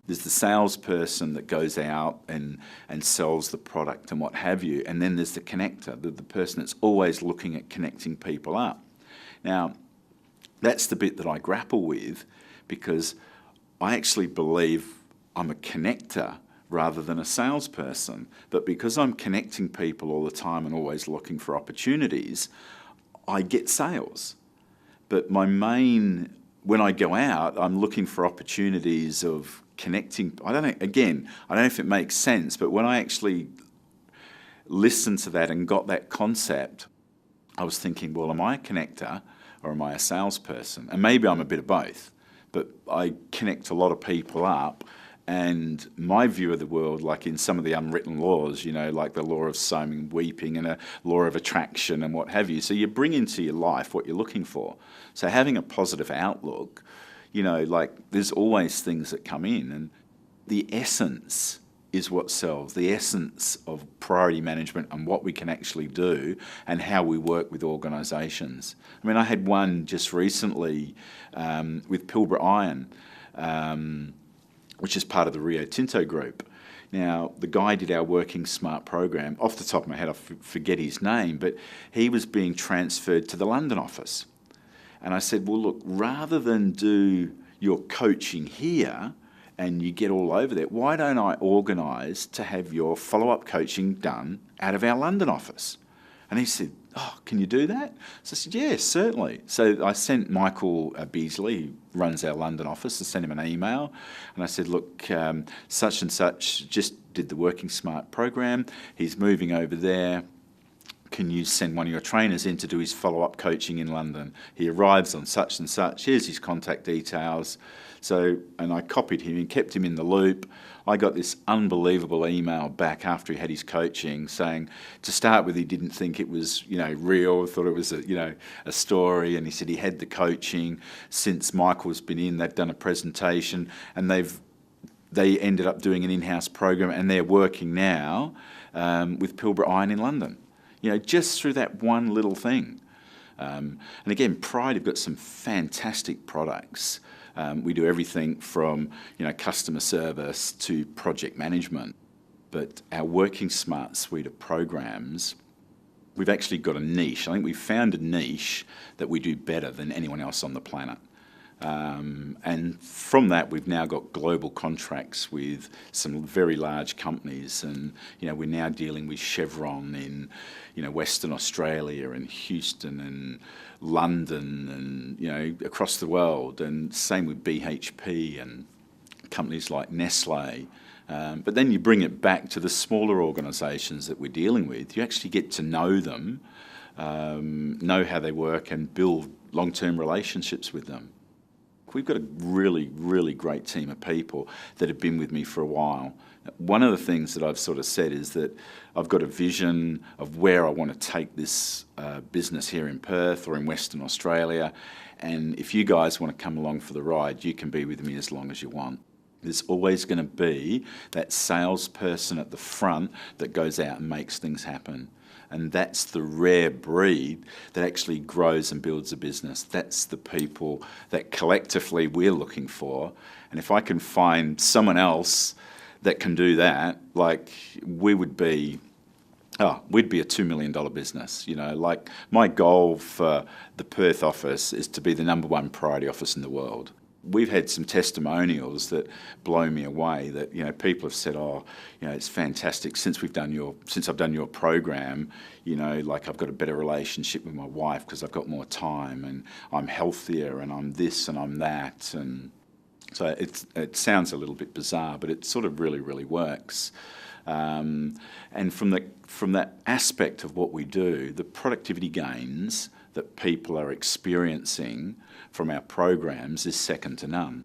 There's the salesperson that goes out and sells the product and what have you, and then there's the connector, the person that's always looking at connecting people up. Now, that's the bit that I grapple with, because I actually believe I'm a connector rather than a salesperson. But because I'm connecting people all the time and always looking for opportunities, I get sales. But when I go out, I'm looking for opportunities of connecting. I don't know if it makes sense, but when I actually listened to that and got that concept, I was thinking, well, am I a connector or am I a salesperson? And maybe I'm a bit of both, but I connect a lot of people up. And my view of the world, like in some of the unwritten laws, like the law of sowing and weeping and a law of attraction and what have you. So you bring into your life what you're looking for. So having a positive outlook, like there's always things that come in, and the essence is what sells, the essence of priority management and what we can actually do and how we work with organisations. I mean, I had one just recently with Pilbara Iron, which is part of the Rio Tinto group. Now, the guy did our Working Smart program. Off the top of my head, I forget his name, but he was being transferred to the London office. And I said, well, look, rather than do your coaching here and you get all over there, why don't I organise to have your follow-up coaching done out of our London office? And he said, oh, can you do that? So I said, yes, certainly. So I sent Michael Beasley, who runs our London office, I sent him an email, and I said, look, such and such just did the Working Smart program. He's moving over there. Can you send one of your trainers in to do his follow-up coaching in London? He arrives on such and such. Here's his contact details. So, and I copied him and kept him in the loop. I got this unbelievable email back after he had his coaching saying, to start with, he didn't think it was, real, thought it was a story. And he said he had the coaching since Michael's been in. They've done a presentation, and they ended up doing an in-house program, and they're working now with Pilbara Iron in London. Just through that one little thing. And again, Pride have got some fantastic products. We do everything from customer service to project management. But our Working Smart suite of programs, we've actually got a niche. I think we've found a niche that we do better than anyone else on the planet. And from that, we've now got global contracts with some very large companies, and we're now dealing with Chevron in Western Australia and Houston and London and across the world, and same with BHP and companies like Nestle. But then you bring it back to the smaller organisations that we're dealing with. You actually get to know them, know how they work, and build long-term relationships with them. We've got a really, really great team of people that have been with me for a while. One of the things that I've sort of said is that I've got a vision of where I want to take this business here in Perth or in Western Australia, and if you guys want to come along for the ride, you can be with me as long as you want. There's always going to be that salesperson at the front that goes out and makes things happen. And that's the rare breed that actually grows and builds a business. That's the people that collectively we're looking for. And if I can find someone else that can do that, like we'd be a $2 million business. Like my goal for the Perth office is to be the #1 priority office in the world. We've had some testimonials that blow me away that, people have said, it's fantastic since I've done your program, like I've got a better relationship with my wife because I've got more time, and I'm healthier, and I'm this and I'm that. And so it sounds a little bit bizarre, but it sort of really, really works. And from that aspect of what we do, the productivity gains that people are experiencing from our programs is second to none.